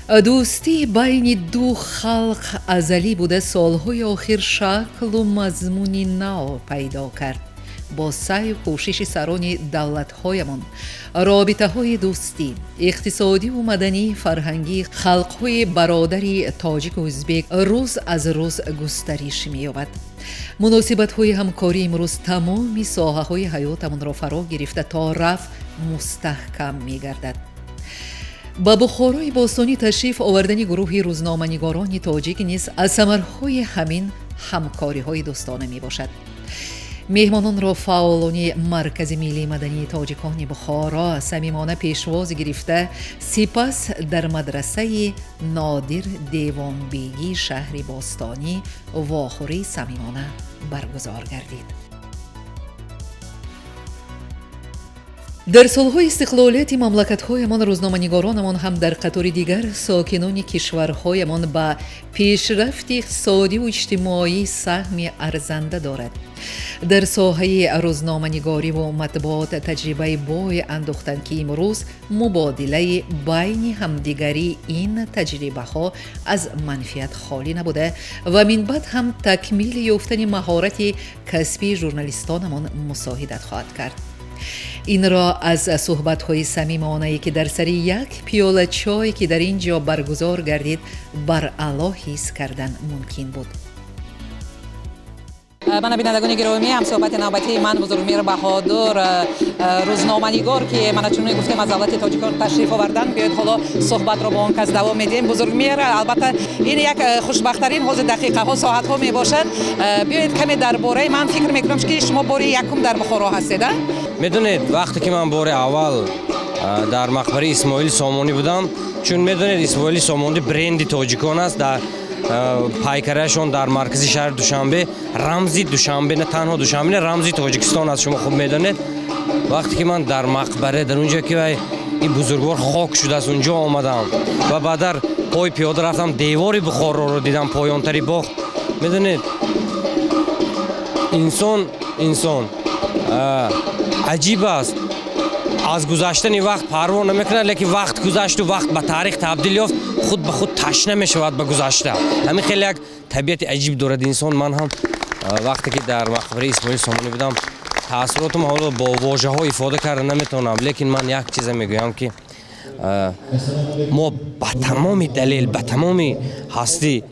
دوستی بین دو خلق ازلی بوده، سالهای آخر شکل و مضمونی نو پیدا کرد. با سعی و کوشش سران دولت‌هایمان، رابطه‌های دوستی، اقتصادی و مدنی فرهنگی خلق‌های برادری تاجیک و ازبک روز از روز گسترش می‌یابد. مناسبت‌های همکاری امروز تمام ساحه‌های حیاتمان را فرا گرفته تا رفع مستحکم می‌گردد. با بخارای باستانی تشریف آوردن گروهی روزنامه‌نگاران تاجیک نیز از ثمرهای همین همکاری‌های دوستانه میباشد. مهمانان را فعالان مرکز ملی مدنی تاجیکان بخارا صمیمانه پیشواز گرفته، سپس در مدرسه نادر دیوانبیگی شهر باستانی واخوری صمیمانه برگزار گردید. در سالهای استقلالیت مملکت‌هایمان، روزنامه‌نگارانمان هم در قطار دیگر ساکنان کشورهایمان به پیشرفت اقتصادی و اجتماعی سهم ارزنده دارد. در ساحه روزنامه‌نگاری و مطبوعات تجربه بای انداختند که امروز مبادله بین همدیگری این تجربه‌ها از منفیت خالی نبوده و من بعد هم تکمیل یافتن مهارت کسبی ژورنالیستانمان مساعدت خواهد کرد. این را از صحبت‌های صمیمانه‌ای که در سر یک پیاله چای که در اینجا برگزار گردید بر اعلی حس کردن ممکن بود. من بینندگان گرامی، هم صحبت نوبتی من بزرگمیر بهادر، روزنامه‌نگار که من چون گفتم از دولت تاجیکان تشریف آوردن، بیاید حالا صحبت رو با اون کس دوام میدیم. بزرگمیر، البته این یک خوشبخت‌ترین حوز دقیقه ها ساعت ها می باشد. بیاید کمی درباره، من فکر میکنم که شما بار یکم در بخارا هستید. میدونید وقتی که من بار اول در مقبره اسماعیل سامانی بودم، چون میدونید اسماعیل سامانی برند تاجیکان است، در پایکرهشون در مرکز شهر دوشنبه رمزی دوشنبه، نه تنها دوشنبه، نه رمزی تاجیکستان است. شما خوب میدونید وقتی که من در مقبره در اونجا که این بزرگوار خاک شده از اونجا آمدم و بعد در پای پیاده رفتم دیواری بخارا رو دیدم پایانتری باغ. میدونید انسان عجیب است، از گذشتن وقت پروا نمیکنه، لیکن وقت گذشت و وقت به تاریخ تبدیل یافت، خود به خود تشنه میشود به گذشته. همین خیلی یک طبیعت عجیب دارد انسان. من هم وقتی که در مقبره اسماعیل سامانی بودم تاثیراتم حالا با واژه ها ifade کردن نمیتونم، لیکن من یک چیز میگویم که ما با تمام دلیل، با تمام هستی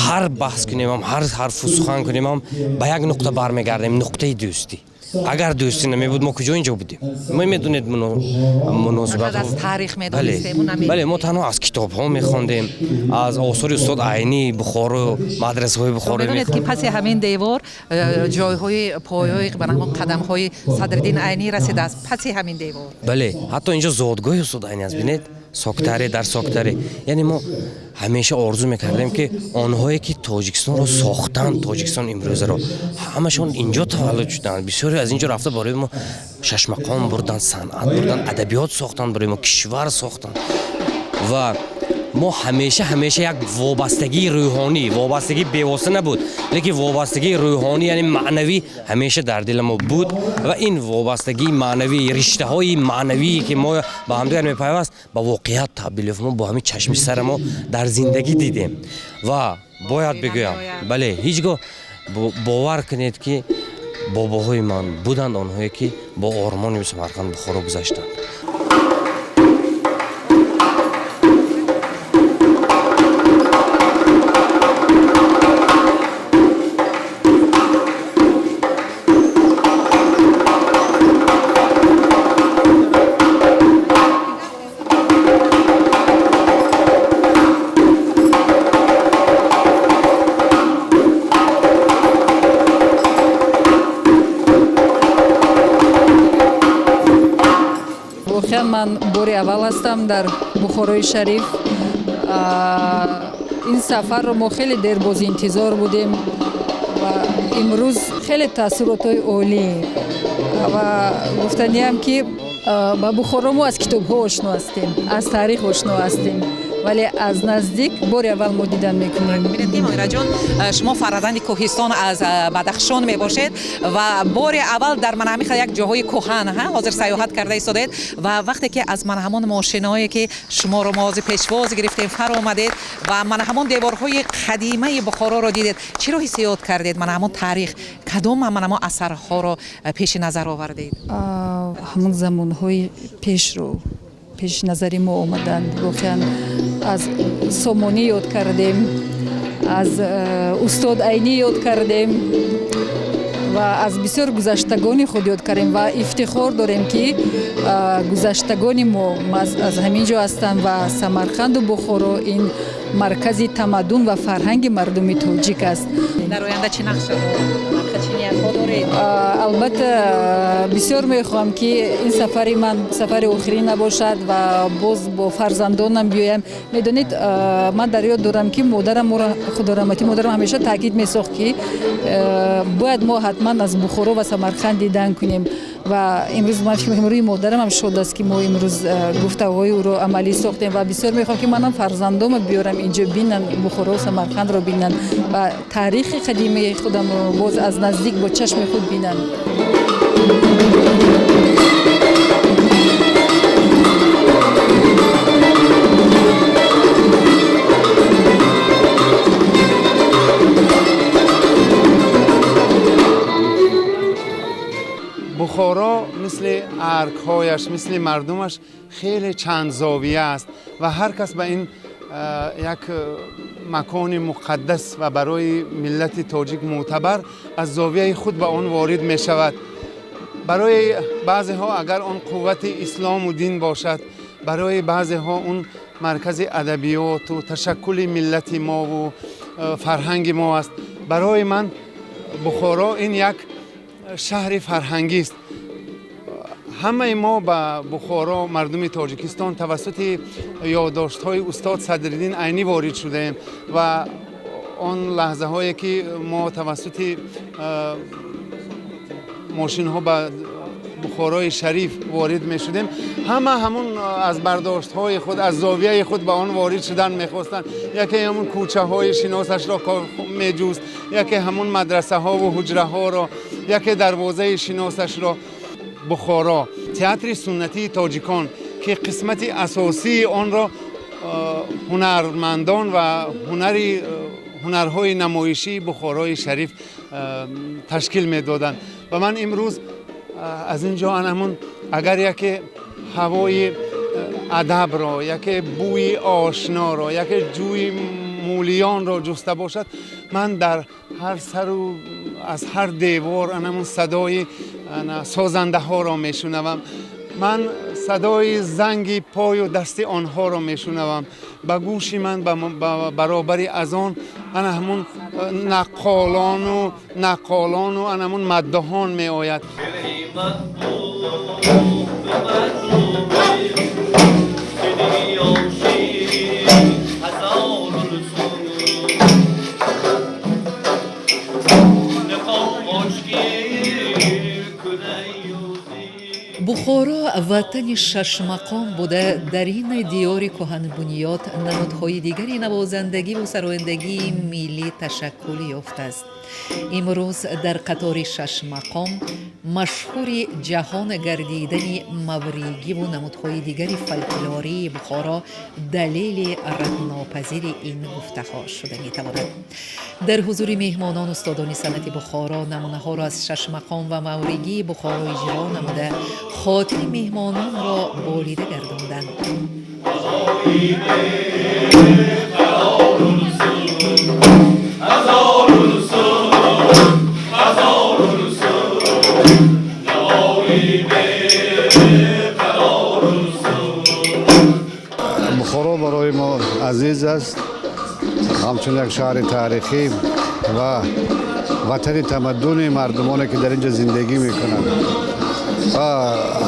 هر بحث کنیم، هر حرف سخن کنیم، به یک نقطه برمیگردیم، نقطه دوستی. اگر دوستی نمی بود ما کجا اینجا بودیم؟ ما میدونید مناسبت از تاریخ میدونستیم. بله، ما تنها از کتاب ها میخوندیم، از آثار استاد عینی بخارا، مدرسه های بخارا میدونید که پس همین دیوار جایهای پایه‌ای به نام قدم های صدرالدین عینی رسیده است. پس همین دیوار بله، حتی اینجا زادگاه استاد عینی است. ببینید ساکتره در ساکتره. یعنی ما همیشه آرزو میکردیم که آنهایی که تاجیکستان رو ساختن، تاجیکستان امروز رو، همشون اینجا تولد شدن. بسیاری از اینجا رفته برای ما شش مقام بردن، صنعت بردن، ادبیات ساختن، برای ما کشور ساختن. و ما همیشه یک وابستگی روحانی، وابستگی بی‌واسطه نبود، لیکن وابستگی روحانی یعنی معنوی همیشه در دل ما بود و این وابستگی معنوی، رشته های معنوی که ما با هم دیگر میپیوست به واقعیت تبدیل یافت. ما با همین چشم سر ما در زندگی دیدیم و باید بگویم بله، هیچگاه باور کنید که باباهای من بودند آنهایی که با آرمان سمرقند بخارا گذشتند. من باری اول هستم در بخارای شریف. این سفر رو ما خیلی دیر باز انتظار بودیم و امروز خیلی تاثیرات عالی و گفتنی هم که با بخارا ما از کتاب ها آشنا هستیم، از تاریخ آشنا هستیم ولی از نزدیک بار اول ما دیدن میکنیم. ببینید ایمان جان، شما فرزند کوهستان از بدخشان میباشید و بار اول در منامیخ یک جاهای کهن حاضر سیاحت کرده ایستادید و وقتی که از من همون ماشینایی که شما رو مازی پیشواز گرفتیم فر آمدید و من همون دیوارهای قدیمه بخارا رو دیدید، چی رو حسیات کردید؟ من همون تاریخ کدام من همون اثرها رو پیش نظر آوردید؟ همون زمانهای پیش رو پیش نظری ما آمدند. واقعا از سامانی یاد کردیم، از استاد عینی یاد کردیم و از بسیار گذشتگان خود یاد کردیم و افتخار داریم که گذشتگان ما از همینجا هستند و سمرقند و بخارا این مرکز تمدن و فرهنگ مردم تاجیک است. در آینده چی نقشه چی نیت‌ها دارید؟ البته بسیار میخوام که این سفری من سفر آخری نباشد و باز با فرزندانم بیایم. میدونید من در یاد دارم که مادرم خدا رحمتی مادرم همیشه تاکید میساخت که باید ما حتما از بخارا و سمرقند دیدن کنیم و امروز من فکر می‌کنم روی مادرم هم شد است که ما امروز گفتگوهای او رو عملی ساختیم و بسیار میخوام که منم فرزندام بیارم اینجا بینن بخارا و سمرقند رو بینن و تاریخ قدیمی خودم رو باز از نزدیک با چشم خود بینن. بخارا مثل ارک‌هایش مثل مردمش خیلی چند زاویه است و هر کس به این یک مکان مقدس و برای ملت تاجیک معتبر از زاویه خود به آن وارد می شود. برای بعضی ها اگر آن قوت اسلام و دین باشد، برای بعضی ها اون مرکز ادبیات و تشکل ملت ما و فرهنگ ما است. برای من بخارا این یک شهر فرهنگی است. همه ما به بخارا مردم تاجیکستان توسط یادداشت‌های استاد صدرالدین عینی وارد شدیم و آن لحظه هایی که ما توسط ماشین ها به بخارای شریف وارد می شدیم، همون از برداشت های خود از زاویه خود به آن وارد شدن می خواستند. یکی همون کوچه های شناسش را می جوست، یکی همون مدرسه ها و حجره ها را، یکی دروازه شناسش را. بخارا تئاتر سنتی تاجیکان که قسمت اساسی آن را هنرمندان و هنرهای نمایشی بخارای شریف تشکیل می دادند و من امروز از اینجا همون اگر یک هوای ادب را، یک بوی آشنا را، یک جوی مولیان را جسته باشد، من در هر سر و از هر دیوار همون صدای سازنده ها را میشنوم. من صدای زنگ پای و دست آنها را میشنوم. به گوش من برابری از آن همون نقالان و همون مدهان می آید. بخارا وطن شش مقام بوده. در این دیار کهن بنیاد نمادهای دیگری نوازندگی و سرایندگی ملی تشکل یافته است. امروز در قطار شش مقام مشهور جهان گردیدن موریگی و نمادهای دیگری فولکلوری بخارا دلیل ردناپذیر این گفته‌ها شده می‌تواند. در حضور میهمانان استادان صنعت بخارا نمونه ها را از شش مقام و موریگی بخارا اجرا نموده خاطر میهمانان را بالیده گرداندند. بخارا برای ما عزیز است، همچون یک شهر تاریخی و وطن تمدن مردمانی که در اینجا زندگی میکنند.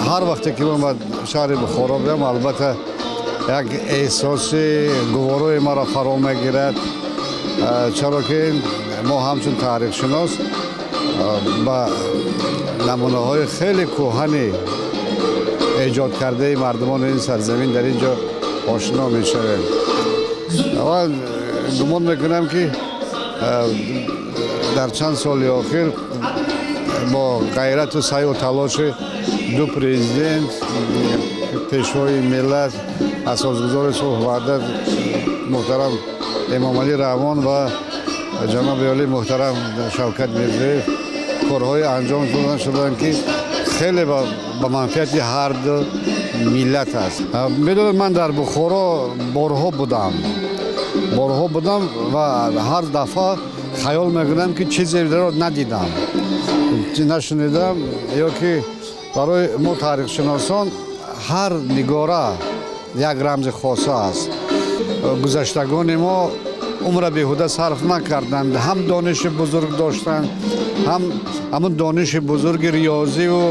هر وقتی که من شهر بخارا بیام البته یک احساس گوارای ما را فرا میگیرد، چرا که ما همچون تاریخ شناس با نمونه های خیلی کهنی ایجاد کرده مردمان این سرزمین در اینجا آشنا میشویم و گمان میکنم که در چند سال آخر با غیرت و سعی و تلاش دو پرزیدنت پیشوای ملت اساسگزار صلح و وحدت محترم امام علی رحمان و جناب عالی محترم شوکت میرزایف کارهای انجام شدن که خیلی به منفعت هر دو ملت است. میدونید من در بخارا بارها بودم و هر دفعه خیال میکنم که چیزی را ندیدم نشنیدم یا که برای ما تاریخ شناسان هر نگاره یک رمز خاصه است. گذشتگان ما عمر بیهوده صرف نکردند، هم دانش بزرگ داشتند، هم دانش بزرگ ریاضی و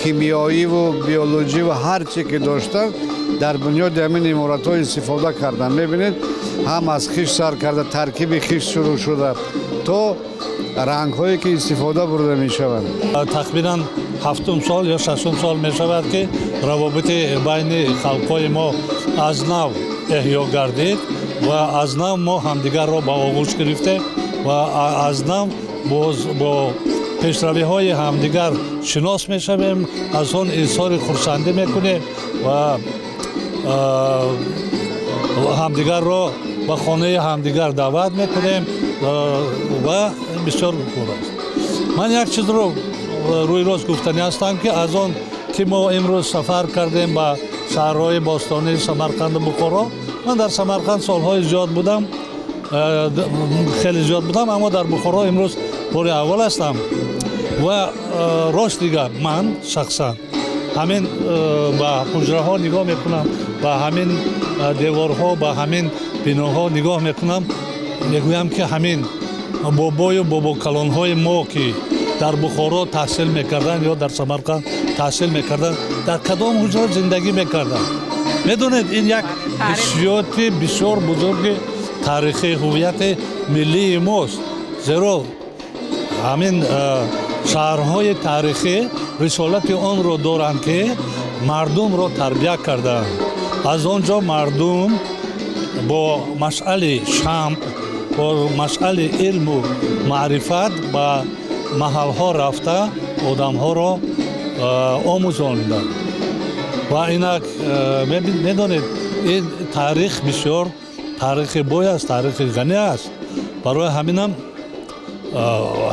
کیمیایی و بیولوژی و هر چی که داشتند در بنیاد همین عمارت‌ها استفاده کردند. می‌بینید هم از خیش سر کرده، ترکیب خیش شروع شده تا رنگ‌هایی که استفاده برده می‌شوند. تقریباً 7 سال یا 6 سال می‌شود که روابط بین خلق‌های ما از نو احیا گردید و از نو ما همدیگر را با آغوش گرفته و از نو با پیشروی‌های همدیگر شناس می‌شویم، از آن اظهار خرسندی می‌کنیم و همدیگر را به خانه همدیگر دعوت می‌کنیم و بسیار خوب است. من یک چیز رو روی راست گفتنی هستم که از آن که ما امروز سفر کردیم به شهرهای باستانی سمرقند و بخارا، من در سمرقند سالهای زیاد بودم، خیلی زیاد بودم، اما در بخارا امروز بار اول هستم و راست دیگر من شخصا همین به حجره ها نگاه میکنم، به همین دیوارها، به همین بناها نگاه میکنم، میگویم که همین بابای و بابا کلان های ما که در بخارا تحصیل میکردن یا در سمرقند تحصیل میکردن در کدام حجره زندگی میکردن. میدونید این یک حیثیت بسیار بزرگ تاریخی هویت ملی ماست، زیرا همین شهرهای تاریخی رسالت آن را دارند که مردم را تربیت کردند. از آنجا مردم با مشعل شمع، با مشعل علم و معرفت به محلها رفته آدمها را آموزاندند و اینک میدانید این تاریخ بسیار تاریخ بوی است، تاریخ غنی است. برای همینم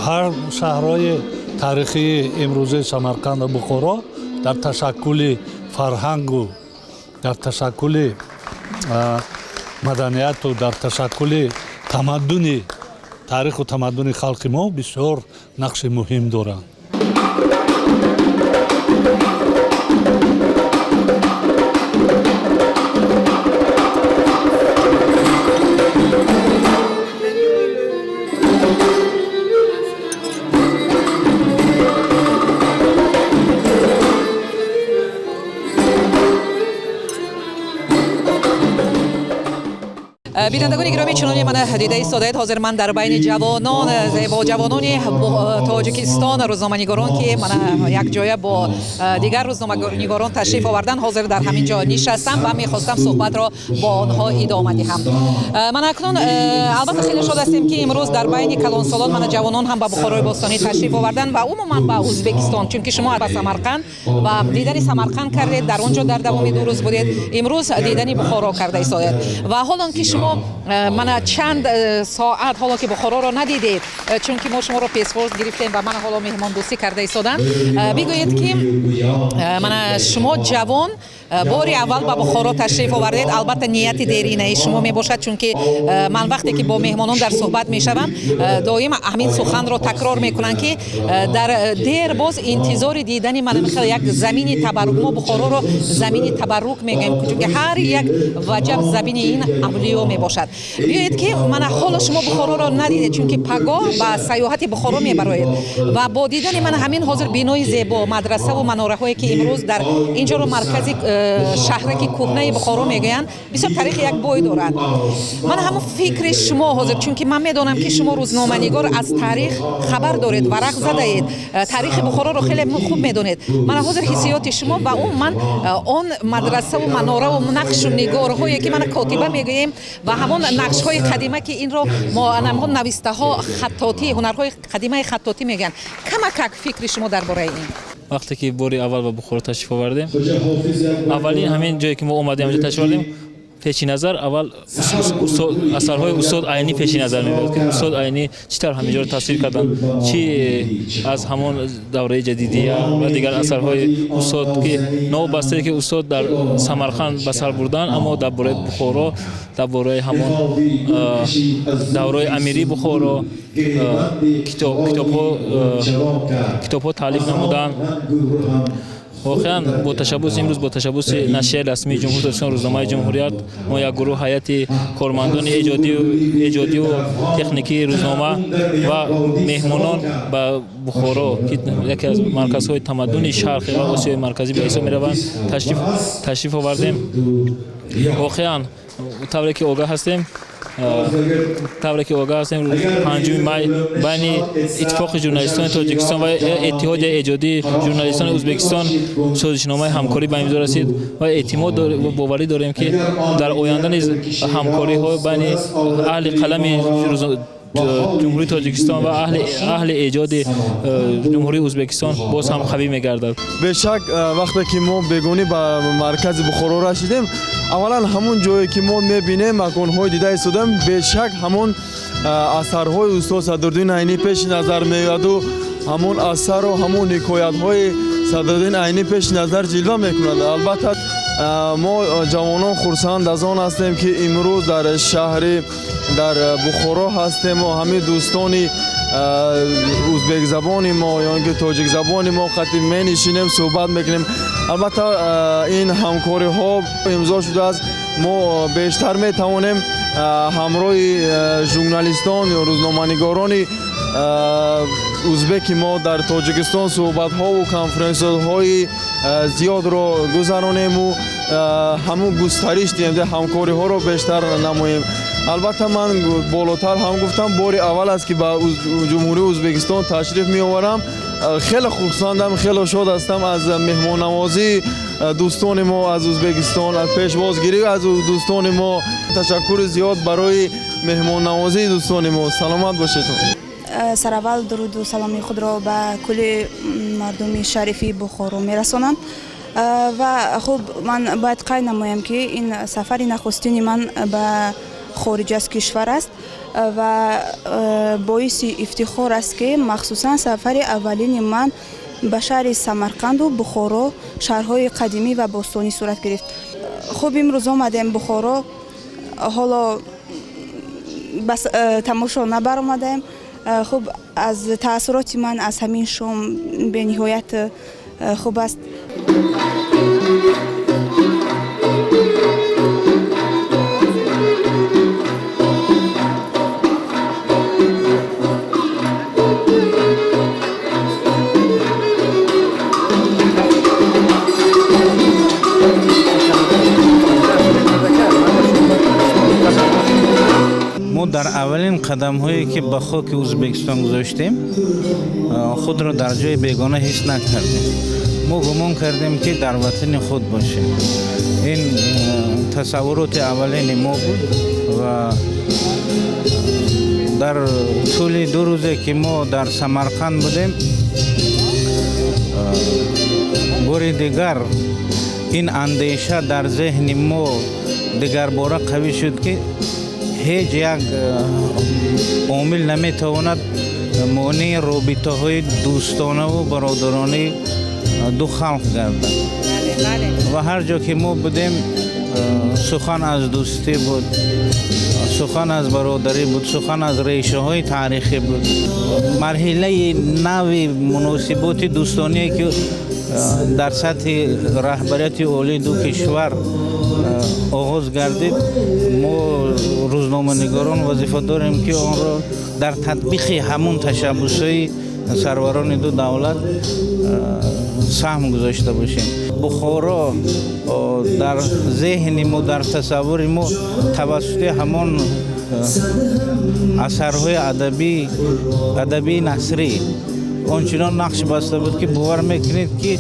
هر شهرهای تاریخی امروزه سمرقند و بخارا در تشکل فرهنگ و در تشکل مدنیت و در تشکل تمدن تاریخ و تمدن خلق ما بسیار نقش مهم دارند. بینندگان گرامی، چنانچه من دیده ایستاده حاضر من در بین جوانان زیبا جوانان تاجیکستان روزنامه‌نگاران که من یک جای با دیگر روزنامه‌نگاران تشریف آوردن حاضر در همین جا نشستم و می‌خواستم صحبت را با آنها ادامه دهم. من اکنون البته خیلی شاد هستیم که امروز در بین کلانسالان من جوانان هم به بخارای باستانی تشریف آوردن و عموما به ازبکستان، چون که شما به سمرقند و دیدن سمرقند کردید، در اونجا در دوام 2 روز بودید، امروز دیدن بخارا کرده ایستادید و حالا که شما من چند ساعت حالا که بخارا را ندیدید، چون که ما شما را پاسپورت گرفتیم و من حالا مهمان دوستی کرده ایستادم، بگویید که من شما جوان باری اول به بخارا تشریف آوردید. البته نیت دیرینه شما می باشد، چون که من وقتی که با مهمانان در صحبت می شوم دائما همین سخن را تکرار میکنن که در دیر باز انتظار دیدن من میخواد یک زمین تبرک. ما بخارا را زمین تبرک میگیم، چون که هر یک وجب زمین این اولیا می باشد. بیایید که من حالا شما بخارا را ندیدید چون که پگاه با سیاحت بخارا میبرید و با دیدن من همین حاضر بینای زیبا مدرسه و مناره هایی که امروز در اینجا رو مرکز شهر که کهنه بخارا میگویند بسیار تاریخ یک بوی دارد. من همون فکر شما حاضر چون که من میدونم که شما روزنامه‌نگار از تاریخ خبر دارید ورق زده اید تاریخ بخارا رو خیلی خوب میدونید. من حاضر حسیات شما و اون من اون مدرسه و مناره و نقش و نگارهایی که من کاتبه میگویم و همون نقش های قدیمه که این رو ما همون نوشته ها خطاطی هنرهای قدیمه خطاطی میگن کمک فکر شما درباره این وقتی که باری اول به بخارا تشریف آوردیم اولین همین جایی که ما اومدیم اونجا تشریف آوردیم پیش نظر اول اثرهای استاد عینی پیش نظر میاد که استاد عینی چطور همینجا رو تصویر کردن چی از همون دوره جدیدیه و دیگر اثرهای استاد که نو بسته که استاد در سمرقند به سر بردن اما در دوره بخارا در دوره همون دوره امیری بخارا کتاب‌ها تالیف نمودن. واقعا با تشبث امروز با تشبث نشریه رسمی جمهوری اسلامی روزنامه جمهوریت ما یک گروه هیئت کارمندان ایجادی و تکنیکی روزنامه و مهمانان به بخارا که یکی از مرکزهای تمدن شرق و آسیای مرکزی به حساب می‌روند تشریف آوردیم. واقعا طوری که آگاه هستیم 5 می بین اتفاق ژورنالیستان تاجیکستان و اتحاد ایجادی ژورنالیستان ازبکستان سازشنامه همکاری به امضا رسید و اعتماد و باوری داریم که در آینده نیز همکاری ها بین اهل قلم جمهوری تاجیکستان و اهل ایجاد جمهوری ازبکستان باز هم قوی می‌گردد. به شک وقتی که ما بیگونی به مرکز بخارا رسیدیم اولا همون جایی که ما می‌بینیم مکان‌های دیده ایستادیم به شک همون اثرهای استاد صدرالدین عینی پیش نظر میاد و همون اثر و همون حکایت‌های صدرالدین عینی پیش نظر جلوه می‌کند. البته ما جوانان خرسند از آن هستیم که امروز در شهر در بخارا هستیم و همه دوستانی ازبک زبان ما یا اینکه تاجیک زبان ما خطی می‌نشینیم صحبت میکنیم. البته این همکاری ها امضا شده است. ما بیشتر میتوانیم همراه ژورنالیستان یا روزنامه‌نگاران ازبک ما در تاجیکستان صحبت ها و کنفرانس های زیاد را گذرانیم و همون گسترش دهیم همکاری ها را بیشتر نماییم. البته من بالاتر هم گفتم باری اول است که با جمهوری ازبکستان تشریف می آورم. خیلی خرسندم خیلی شاد هستم از مهمان نوازی دوستان ما از ازبکستان از پیشوازگیری از دوستان ما. تشکر زیاد برای مهمان نوازی دوستان ما. سلامت باشید. سرول درود و سلامی خود را به کل مردم شریفی بخارا میرسانم و خب من باید قید نمایم که این سفر نخستین من به خارج از کشور است و باعث افتخار است که مخصوصا سفر اولین من به شهر سمرقند و بخارا شهرهای قدیمی و باستانی صورت گرفت. خب امروز آمدیم بخارا حالا بس تماشا نبر آمدیم. خب از تأثیرات من از همین شام به نهایت خوب است. ما در اولین قدم هایی که به خاک ازبکستان گذاشتیم خود را در جای بیگانه حس نکردیم. ما گمان کردیم که در وطن خود باشیم. این تصورات اولین ما بود و در طول 2 روزه که ما در سمرقند بودیم بار دیگر این اندیشه در ذهن ما دیگر باره قوی شد که هیچ یک عامل نمیتواند مانع رابطه های دوستانه و برادرانه دو خلق گردد و هر جا که ما بودیم سخن از دوستی بود، سخن از برادری بود، سخن از ریشه های تاریخی بود. مرحله نوی مناسبات دوستانی که در سطح رهبریت عالی دو کشور оғоз гардид мо рӯзноманигорон вазифа дорем ки онро дар татбиқи ҳамон ташаббусҳои сарварони ду давлат саҳм гузошта бошем. Бухоро дар зеҳни мо, дар тасаввури мо тавассути ҳамон асарҳои адабии насрӣ ончунон нақш баста буд ки бовар мекунед ки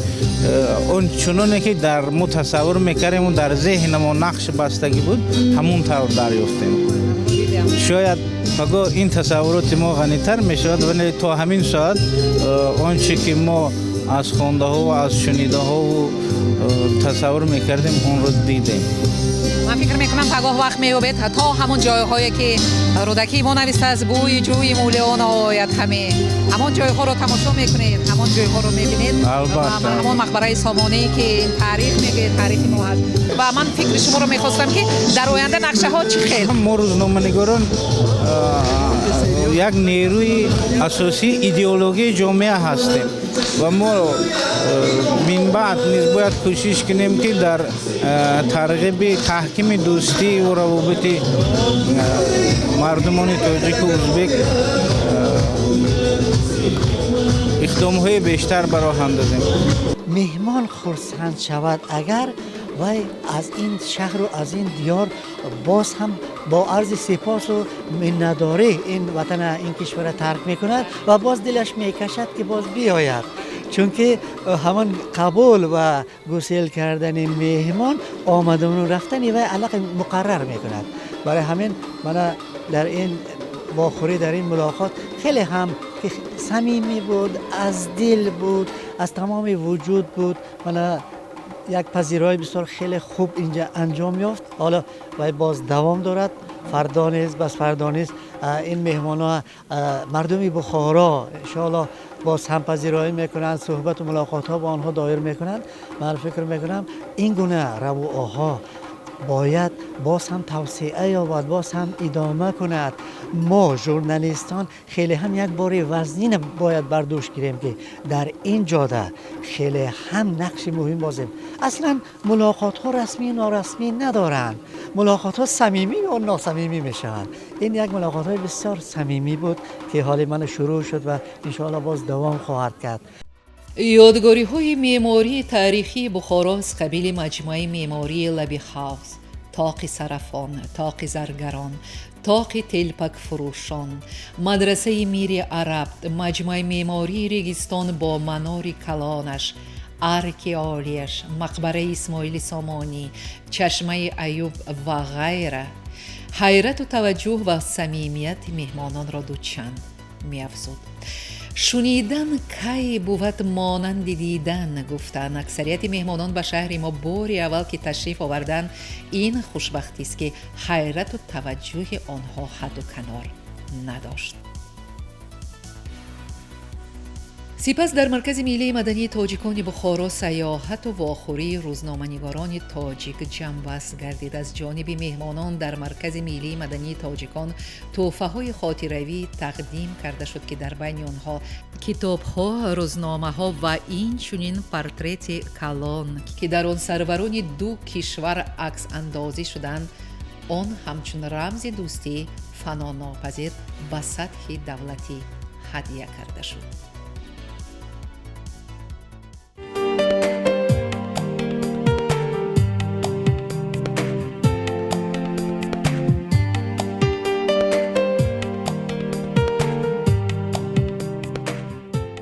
он чуноне ки дар мо тасаввур мекардем дар зеҳни мо нақш бастагӣ буд ҳамон тавр дарёфтем. шояд пагоҳ ин тасаввуроти мо ғанитар мешавад, вале то ҳамин соат он чӣ ки мо аз хондаҳо ва аз шунидаҳову тасаввур мекардем онро дидем. من فکر میکنم پگاه وقت میوبید تا همون جایهایی که رودکی ما نویسته از بوی جوی مولیان آید همون جایها رو تماشا میکنید، همون جایها رو میبینید و همون مقبره سامانی که این تاریخ میگه، تاریخ ما هست و من فکر شما رو میخواستم که در آینده نقشه ها چی خیلی ما روزنامه‌نگاران یک نیروی اساسی ایدئولوژی جامعه هستیم و ما من بعد نیز باید کوشش کنیم که در ترغیب تحکیم دوستی و روابط مردمان تاجیک و ازبک اقدام‌های بیشتر برای اندازیم. مهمان خرسند شود اگر وی از این شهر و از این دیار باز هم با عرض سپاس و منتداری این وطن این کشور را ترک میکند و باز دلش میکشد که باز بیاید، چون که همان قبول و گسیل کردن مهمان آمدن و رفتن وی علاقه مقرر میکند. برای همین من در این واخوری در این ملاقات خیلی هم که صمیمی بود، از دل بود، از تمام وجود بود. من یک پذیرایی بسیار خیلی خوب اینجا انجام یافت. حالا و باز دوام دارد. فردا نیز بس فردا نیز این مهمان ها مردمی بخارا انشاءالله باز هم پذیرایی میکنند، صحبت و ملاقات ها با آنها دایر میکنند. من فکر میکنم این گونه روابط باید باز هم توسعه یابد، باز هم ادامه کند. ما ژورنالیستان خیلی هم یک بار وزنین باید برداشت گیریم که در این جاده خیلی هم نقش مهم بازیم. اصلا ملاقات ها رسمی و نارسمی ندارن، ملاقات ها صمیمی و ناصمیمی میشن. این یک ملاقات های بسیار صمیمی بود که حال من شروع شد و انشاءالله باز دوام خواهد کرد. یادگاری های معماری تاریخی بخارا از قبیل مجموعه معماری لب حوض، طاق صرفان، طاق زرگران، طاق تلپک فروشان، مدرسه میر عرب، مجموعه معماری ریگستان با منار کلانش، ارک عالیش، مقبره اسماعیل سامانی، چشمه ایوب و غیره حیرت و توجه و صمیمیت مهمانان را دوچند می‌افزود. شنیدن کی بود مانند دیدن گفتن اکثریت مهمانان به شهر ما باری اول که تشریف آوردن این خوشبختی است که حیرت و توجه آنها حد و کنار نداشت. سپس در مرکز ملی مدنی تاجیکان بخارا سیاحت و واخوری روزنامه‌نگاران تاجیک جنبش گردید. از جانب مهمانان در مرکز ملی مدنی تاجیکان تحفه‌های خاطره‌ای تقدیم کرده شد که در بین آنها کتاب‌ها، روزنامه‌ها و این چنین پورترت کلان که در آن سروران دو کشور عکس اندازی شدند، آن همچون رمز دوستی فنا ناپذیر به سطح دولتی هدیه کرده شد.